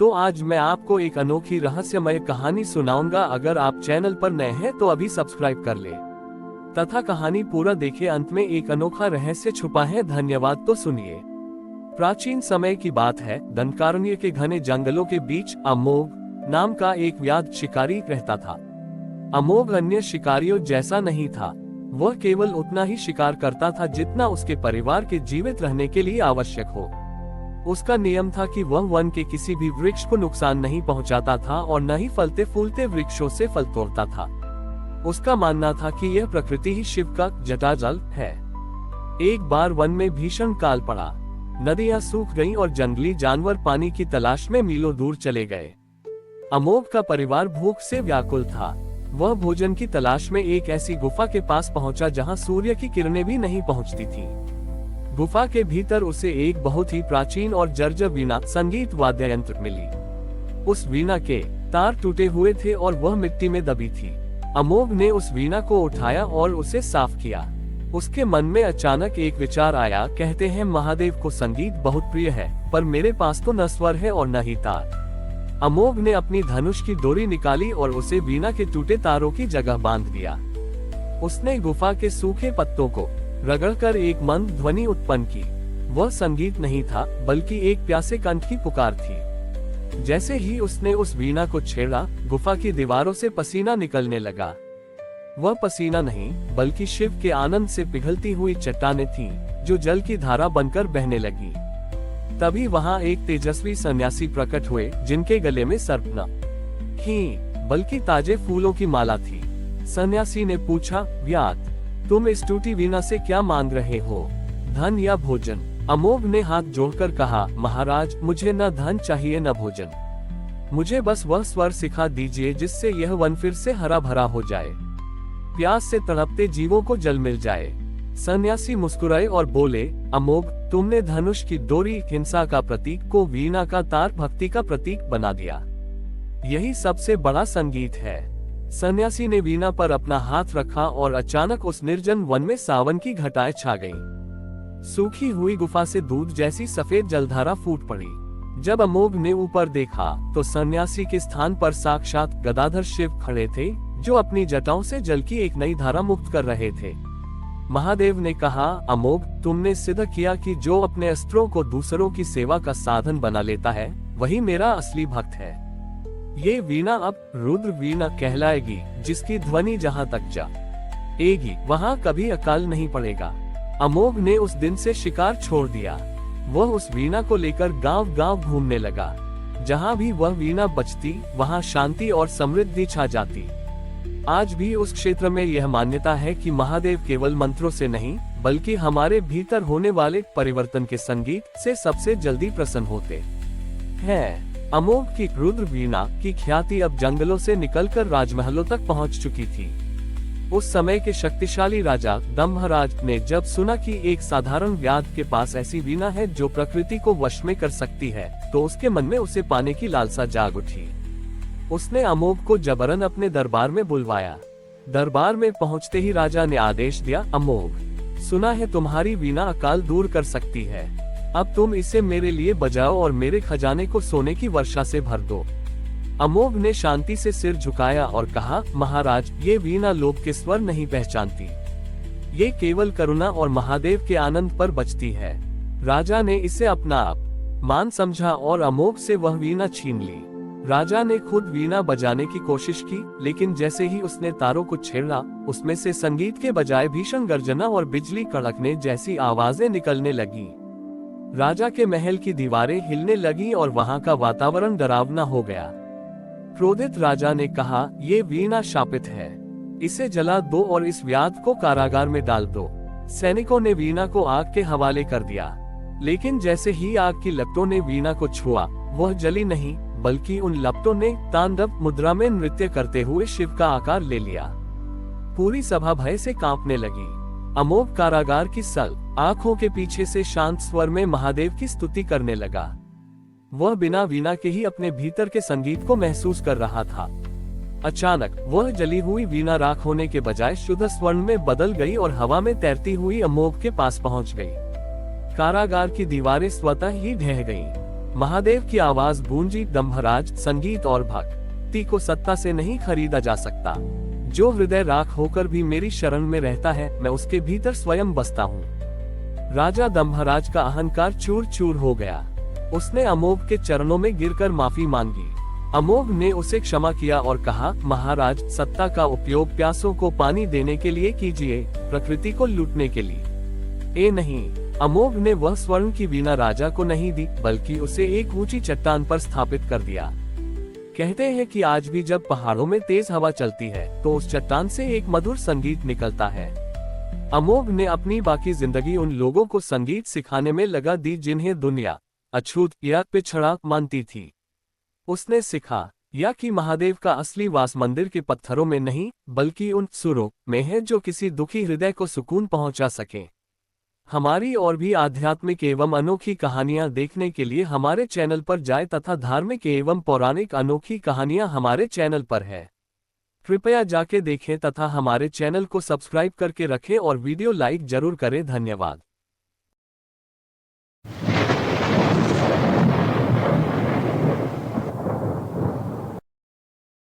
तो आज मैं आपको एक अनोखी रहस्यमय कहानी सुनाऊंगा। अगर आप चैनल पर नए हैं तो अभी सब्सक्राइब कर ले तथा कहानी पूरा देखें। अंत में एक अनोखा रहस्य छुपा है। धन्यवाद। तो सुनिए। प्राचीन समय की बात है। दंडकारण्य के घने जंगलों के बीच अमोघ नाम का एक व्याध शिकारी रहता था। अमोघ अन्य शिकारियों जैसा नहीं था। वह केवल उतना ही शिकार करता था जितना उसके परिवार के जीवित रहने के लिए आवश्यक हो। उसका नियम था कि वह वन के किसी भी वृक्ष को नुकसान नहीं पहुंचाता था और न ही फलते फूलते वृक्षों से फल तोड़ता था। उसका मानना था कि यह प्रकृति ही शिव का जटाजल है। एक बार वन में भीषण काल पड़ा। नदियां सूख गईं और जंगली जानवर पानी की तलाश में मीलों दूर चले गए। अमोघ का परिवार भूख से व्याकुल था। वह भोजन की तलाश में एक ऐसी गुफा के पास पहुंचा जहां सूर्य की किरणें भी नहीं पहुंचती थीं। गुफा के भीतर उसे एक बहुत ही प्राचीन और जर्जर वीणा संगीत वाद्य यंत्र मिली। उस वीणा के तार टूटे हुए थे और वह मिट्टी में दबी थी। अमोघ ने उस वीणा को उठाया और उसे साफ किया। उसके मन में अचानक एक विचार आया। कहते हैं महादेव को संगीत बहुत प्रिय है, पर मेरे पास तो न स्वर है और न ही तार। अमोघ ने अपनी धनुष की डोरी निकाली और उसे वीणा के टूटे तारों की जगह बांध दिया। उसने गुफा के सूखे पत्तों को रगड़कर एक मंद ध्वनि उत्पन्न की। वह संगीत नहीं था, बल्कि एक प्यासे कंठ की पुकार थी। जैसे ही उसने उस वीणा को छेड़ा, गुफा की दीवारों से पसीना निकलने लगा। वह पसीना नहीं, बल्कि शिव के आनंद से पिघलती हुई चट्टानें थीं, जो जल की धारा बनकर बहने लगी। तभी वहां एक तेजस्वी सन्यासी प्रकट हुए, जिनके गले में सर्प न ही बल्कि ताजे फूलों की माला थी। सन्यासी ने पूछा, व्याध, तुम इस टूटी वीणा से क्या मांग रहे हो, धन या भोजन? अमोघ ने हाथ जोड़कर कहा, महाराज, मुझे न धन चाहिए न भोजन। मुझे बस वह स्वर सिखा दीजिए जिससे यह वन फिर से हरा भरा हो जाए, प्यास से तड़पते जीवों को जल मिल जाए। सन्यासी मुस्कुराए और बोले, अमोघ, तुमने धनुष की डोरी हिंसा का प्रतीक को वीणा का तार भक्ति का प्रतीक बना दिया। यही सबसे बड़ा संगीत है। सन्यासी ने वीणा पर अपना हाथ रखा और अचानक उस निर्जन वन में सावन की घटाएं छा गईं। सूखी हुई गुफा से दूध जैसी सफेद जलधारा फूट पड़ी। जब अमोघ ने ऊपर देखा तो सन्यासी के स्थान पर साक्षात गदाधर शिव खड़े थे, जो अपनी जटाओं से जल की एक नई धारा मुक्त कर रहे थे। महादेव ने कहा, अमोघ, तुमने सिद्ध किया कि जो अपने अस्त्रों को दूसरों की सेवा का साधन बना लेता है, वही मेरा असली भक्त है। ये वीणा अब रुद्र वीणा कहलाएगी, जिसकी ध्वनि जहां तक जाएगी वहां कभी अकाल नहीं पड़ेगा। अमोघ ने उस दिन से शिकार छोड़ दिया। वह उस वीणा को लेकर गांव-गांव घूमने लगा। जहां भी वह वीणा बजती, वहां शांति और समृद्धि छा जाती। आज भी उस क्षेत्र में यह मान्यता है कि महादेव केवल मंत्रों से नहीं, बल्कि हमारे भीतर होने वाले परिवर्तन के संगीत से सबसे जल्दी प्रसन्न होते हैं। अमोघ की रुद्र वीणा की ख्याति अब जंगलों से निकलकर राजमहलों तक पहुंच चुकी थी। उस समय के शक्तिशाली राजा दंभराज ने जब सुना कि एक साधारण व्याध के पास ऐसी वीणा है जो प्रकृति को वश में कर सकती है, तो उसके मन में उसे पाने की लालसा जाग उठी। उसने अमोघ को जबरन अपने दरबार में बुलवाया। दरबार में पहुंचते ही राजा ने आदेश दिया, अमोघ, सुना है तुम्हारी वीणा अकाल दूर कर सकती है। अब तुम इसे मेरे लिए बजाओ और मेरे खजाने को सोने की वर्षा से भर दो। अमोघ ने शांति से सिर झुकाया और कहा, महाराज, ये वीणा लोभ के स्वर नहीं पहचानती। ये केवल करुणा और महादेव के आनंद पर बजती है। राजा ने इसे अपना अपमान समझा और अमोघ से वह वीणा छीन ली। राजा ने खुद वीणा बजाने की कोशिश की, लेकिन जैसे ही उसने तारों को छेड़ा, उसमें से संगीत के बजाय भीषण गर्जना और बिजली कड़कने जैसी आवाजें निकलने लगी। राजा के महल की दीवारें हिलने लगी और वहां का वातावरण डरावना हो गया। क्रोधित राजा ने कहा, ये वीणा शापित है, इसे जला दो और इस व्याध को कारागार में डाल दो। सैनिकों ने वीणा को आग के हवाले कर दिया, लेकिन जैसे ही आग की लपटों ने वीणा को छुआ, वह जली नहीं, बल्कि उन लपटों ने तांडव मुद्रा में नृत्य करते हुए शिव का आकार ले लिया। पूरी सभा भय से कांपने लगी। अमोघ कारागार की सल आंखों के पीछे से शांत स्वर में महादेव की स्तुति करने लगा। वह बिना वीणा के ही अपने भीतर के संगीत को महसूस कर रहा था। अचानक वह जली हुई वीणा राख होने के बजाय शुद्ध स्वर्ण में बदल गई और हवा में तैरती हुई अमोघ के पास पहुंच गई। कारागार की दीवारें स्वतः ही ढह गईं। महादेव की आवाज गूंजी, दंभराज, संगीत और भक्ति को सत्ता से नहीं खरीदा जा सकता। जो हृदय राख होकर भी मेरी शरण में रहता है, मैं उसके भीतर स्वयं बसता हूँ। राजा दंभराज का अहंकार चूर चूर हो गया। उसने अमोघ के चरणों में गिरकर माफी मांगी। अमोघ ने उसे क्षमा किया और कहा, महाराज, सत्ता का उपयोग प्यासों को पानी देने के लिए कीजिए, प्रकृति को लूटने के लिए नहीं। अमोघ ने वह स्वर्ण की वीणा राजा को नहीं दी, बल्कि उसे एक ऊंची चट्टान पर स्थापित कर दिया। कहते हैं कि आज भी जब पहाड़ों में तेज हवा चलती है तो उस चट्टान से एक मधुर संगीत निकलता है। अमोघ ने अपनी बाकी जिंदगी उन लोगों को संगीत सिखाने में लगा दी जिन्हें दुनिया अछूत या पिछड़ा मानती थी। उसने सिखा या कि महादेव का असली वास मंदिर के पत्थरों में नहीं, बल्कि उन सुरों में है जो किसी दुखी हृदय को सुकून पहुंचा सके। हमारी और भी आध्यात्मिक एवं अनोखी कहानियां देखने के लिए हमारे चैनल पर जाएं तथा धार्मिक एवं पौराणिक अनोखी कहानियां हमारे चैनल पर है। कृपया जाके देखें तथा हमारे चैनल को सब्सक्राइब करके रखें और वीडियो लाइक जरूर करें। धन्यवाद।